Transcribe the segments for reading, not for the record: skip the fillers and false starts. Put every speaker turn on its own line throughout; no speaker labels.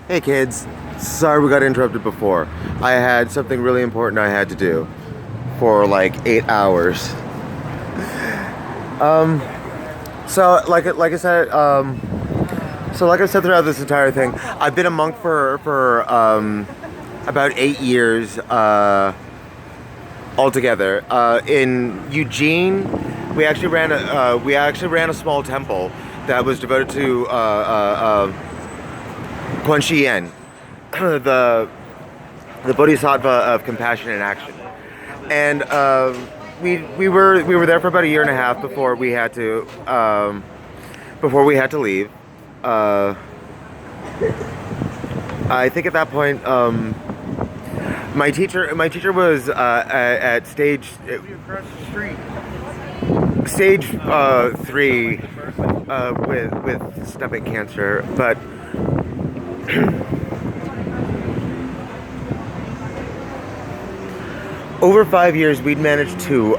Hey kids, sorry we got interrupted before. I had something really important I had to do for like 8 hours. Um, so like I said throughout this entire thing, I've been a monk for about 8 years altogether. In Eugene, we actually ran a small temple that was devoted to Quan Shi Yen, the Bodhisattva of compassion and action. And we were there for about a year and a half before we had to leave. Uh, I think at that point, my teacher was at stage 3 with stomach cancer, but over 5 years we'd managed to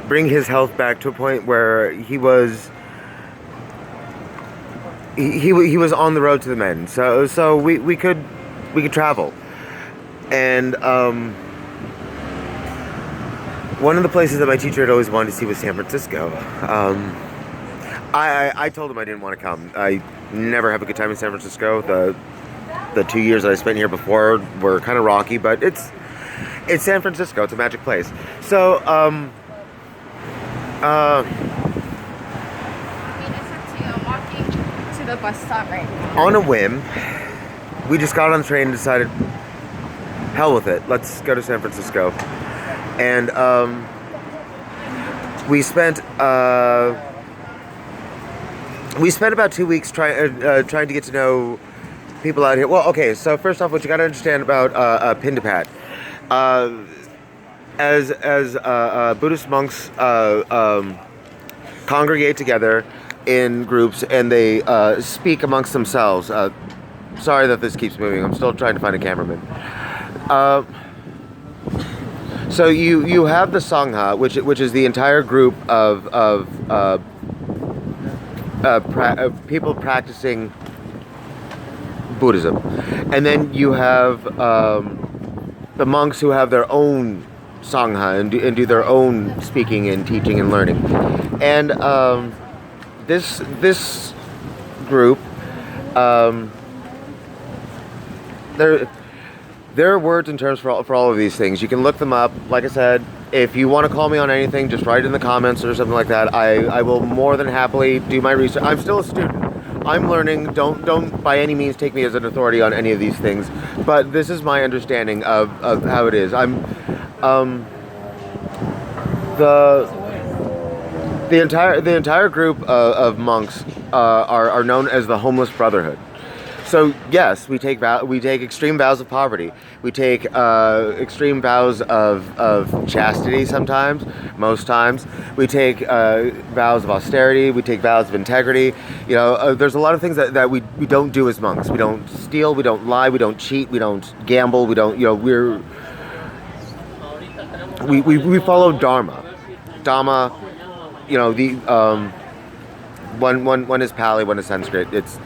bring his health back to a point where he was on the road to the men. So we could travel. And one of the places that my teacher had always wanted to see was San Francisco. I told him I didn't want to come. I never have a good time in San Francisco. The 2 years that I spent here before were kind of rocky, but it's San Francisco. It's a magic place. So
walking to the bus stop right now.
on a whim, we just got on the train and decided, hell with it, let's go to San Francisco. And we spent about 2 weeks trying to get to know people out here. Well, okay, so first off, what you got to understand about Pt.2. As Buddhist monks congregate together in groups and they speak amongst themselves. Sorry that this keeps moving. I'm still trying to find a cameraman. So you have the Sangha, which is the entire group of people practicing Buddhism, and then you have the monks who have their own Sangha and do their own speaking and teaching and learning. And this group, there are words and terms for all of these things. You can look them up. Like I said, if you want to call me on anything, just write it in the comments or something like that. I will more than happily do my research. I'm still a student. I'm learning. Don't by any means take me as an authority on any of these things. But this is my understanding of how it is. The entire group of monks are known as the Homeless Brotherhood. So yes, we take extreme vows of poverty. We take extreme vows of chastity sometimes, most times. We take vows of austerity. We take vows of integrity. You know, there's a lot of things that we don't do as monks. We don't steal. We don't lie. We don't cheat. We don't gamble. We don't. You know, we follow Dharma. Dhamma. You know, the one is Pali, one is Sanskrit. It's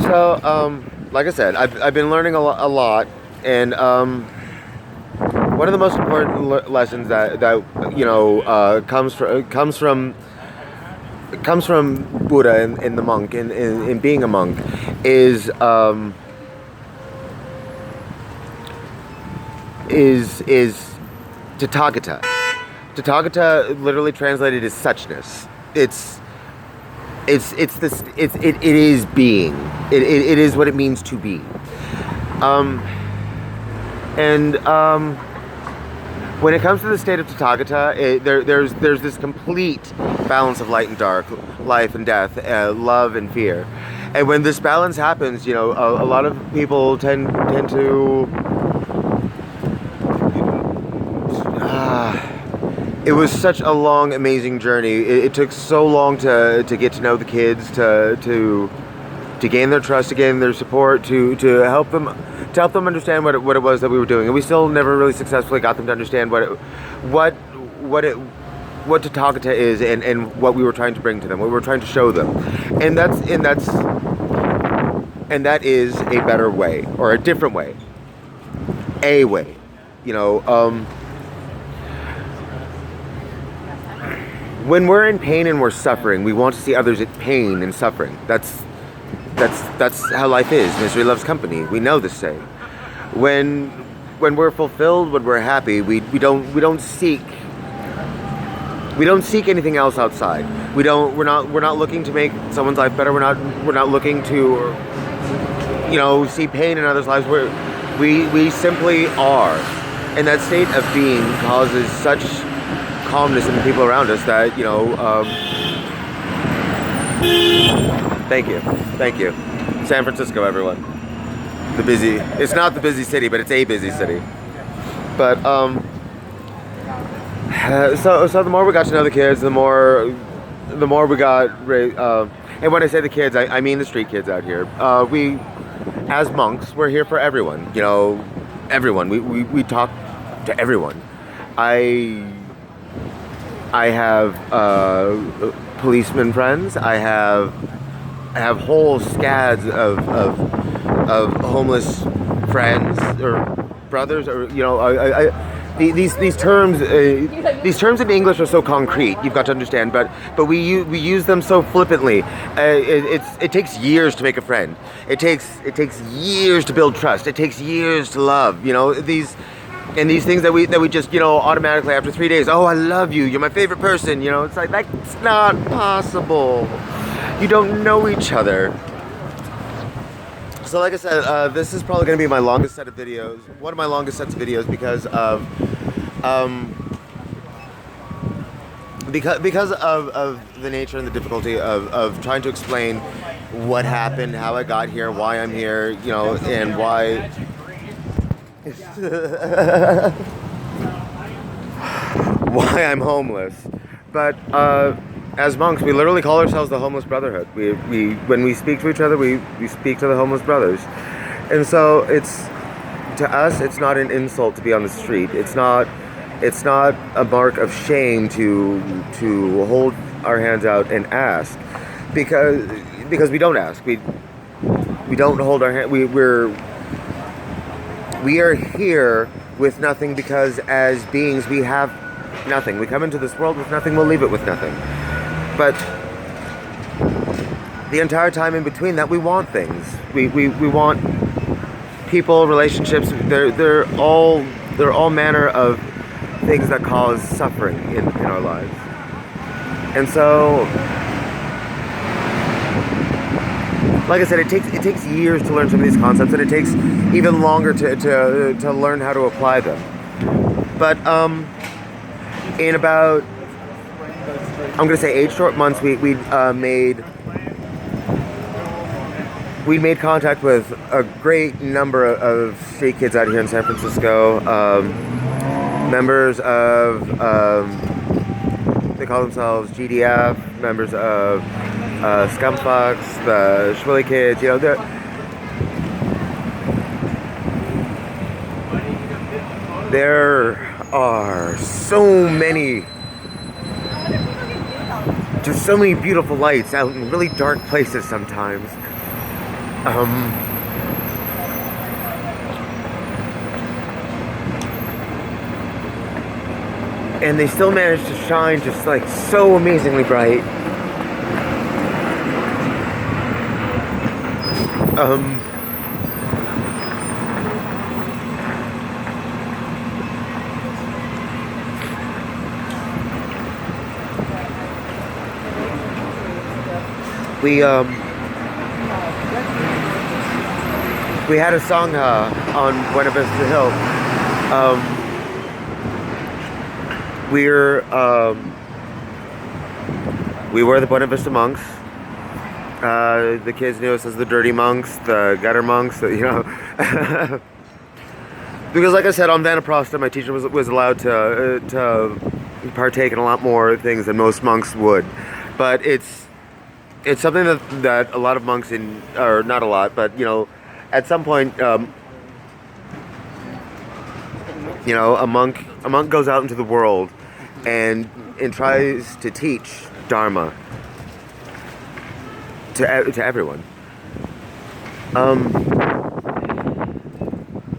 so, like I said, I've been learning a lot, and one of the most important lessons that you know comes from Buddha and the monk in being a monk is Tathagata. Tathagata literally translated is suchness. It is being. It is what it means to be. When it comes to the state of Tathagata, there's this complete balance of light and dark, life and death, love and fear. And when this balance happens, you know, a lot of people tend to. It was such a long, amazing journey. It took so long to get to know the kids, to gain their trust, to gain their support, to help them understand what it was that we were doing. And we still never really successfully got them to understand what it what Tathagata is and what we were trying to bring to them, what we were trying to show them, and that is a better way or a different way, a way, you know. When we're in pain and we're suffering, we want to see others in pain and suffering. That's how life is. Misery loves company. We know this saying. When we're fulfilled, when we're happy, we don't seek anything else outside. We're not looking to make someone's life better. We're not looking to, you know, see pain in others' lives. We simply are, and that state of being causes such calmness in the people around us that, you know. Thank you, San Francisco, everyone. It's not the busy city, but it's a busy city. But so the more we got to know the kids, the more we got. And when I say the kids, I mean the street kids out here. We, as monks, we're here for everyone. You know, everyone. We talk to everyone. I have policeman friends. I have whole scads of homeless friends or brothers, or, you know, these terms in English are so concrete. You've got to understand, but we use them so flippantly. It takes years to make a friend. It takes years to build trust. It takes years to love. You know, these things that we just, you know, automatically after 3 days, oh, I love you, you're my favorite person, you know. It's like, that's not possible. You don't know each other. So like I said, this is probably going to be my longest set of videos, one of my longest sets of videos, because of the nature and the difficulty of trying to explain what happened, how I got here, why I'm here, you know, and why why I'm homeless. But as monks, we literally call ourselves the Homeless Brotherhood. We when we speak to each other, we speak to the homeless brothers. And so to us, it's not an insult to be on the street. It's not a mark of shame to hold our hands out and ask, because we don't ask. We don't hold our hand. We are here with nothing, because as beings we have nothing. We come into this world with nothing, we'll leave it with nothing. But the entire time in between that, we want things. We want people, relationships. They're all manner of things that cause suffering in our lives. And so, like I said, it takes years to learn some of these concepts, and it takes even longer to learn how to apply them. But in about, I'm going to say 8 short months, we made contact with a great number of street kids out here in San Francisco. Members of, they call themselves GDF, members of Scumfucks, the Schwilly kids, you know, there are so many, just so many beautiful lights out in really dark places sometimes. And they still manage to shine just like so amazingly bright. We had a song on Buena Vista Hill. We were the Buena Vista monks. The kids knew us as the dirty monks, the gutter monks, you know. Because like I said, on Vanaprastha, my teacher was allowed to partake in a lot more things than most monks would. But it's something that a lot of monks or not a lot, but, you know, at some point, you know, a monk goes out into the world and and tries to teach Dharma to everyone.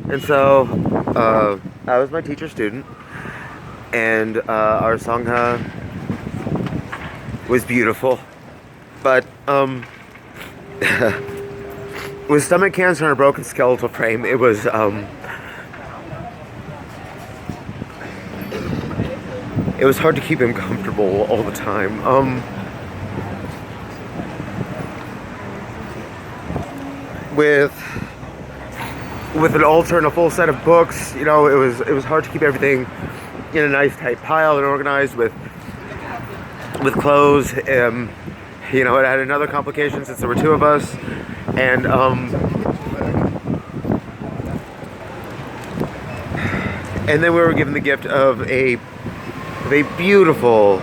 And so I was my teacher student, and our Sangha was beautiful, but with stomach cancer and a broken skeletal frame, it was hard to keep him comfortable all the time. With an altar and a full set of books, you know, it was hard to keep everything in a nice tight pile and organized with clothes. You know, it had another complication since there were two of us, and then we were given the gift of a beautiful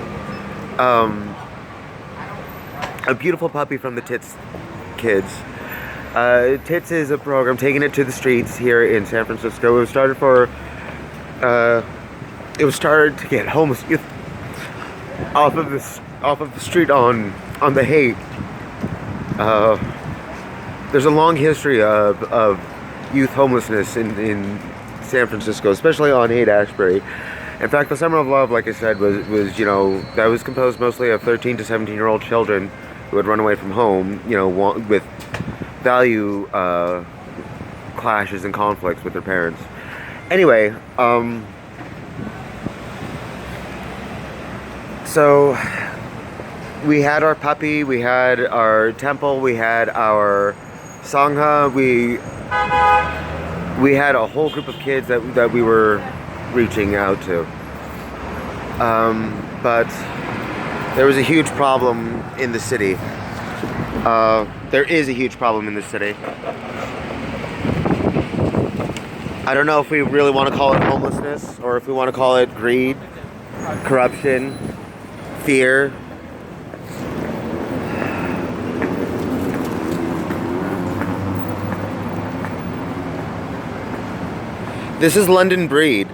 puppy from the Tits kids. Tits is a program taking it to the streets here in San Francisco. It was started to get homeless youth off of the street on the Haight. There's a long history of youth homelessness in San Francisco, especially on Haight-Ashbury. In fact, the Summer of Love, like I said, was you know, that was composed mostly of 13 to 17-year-old children who had run away from home, you know, with value clashes and conflicts with their parents. Anyway, so we had our puppy, we had our temple, we had our Sangha, we had a whole group of kids that we were reaching out to. But there was a huge problem in the city. There is a huge problem in the city. I don't know if we really want to call it homelessness or if we want to call it greed, corruption, fear. This is London Breed.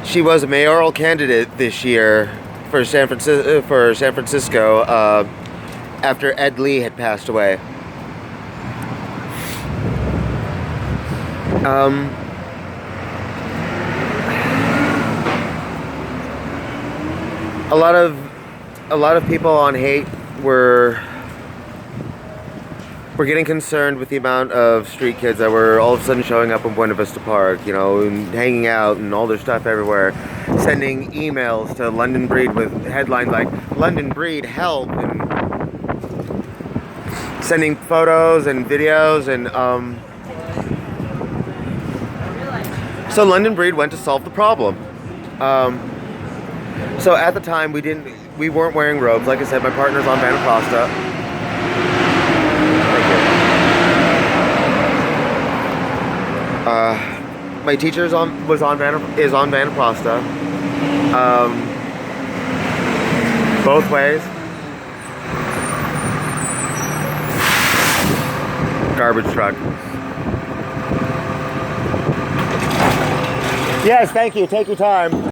She was a mayoral candidate this year for San Francisco. After Ed Lee had passed away. A lot of people on Haight were getting concerned with the amount of street kids that were all of a sudden showing up in Buena Vista Park, you know, and hanging out and all their stuff everywhere, sending emails to London Breed with headlines like "London Breed help," and sending photos and videos, and so London Breed went to solve the problem. So at the time we weren't wearing robes. Like I said, my partner's on Vanaprastha. My teacher is on Vanaprastha. Both ways. Garbage truck. Yes, thank you. Take your time.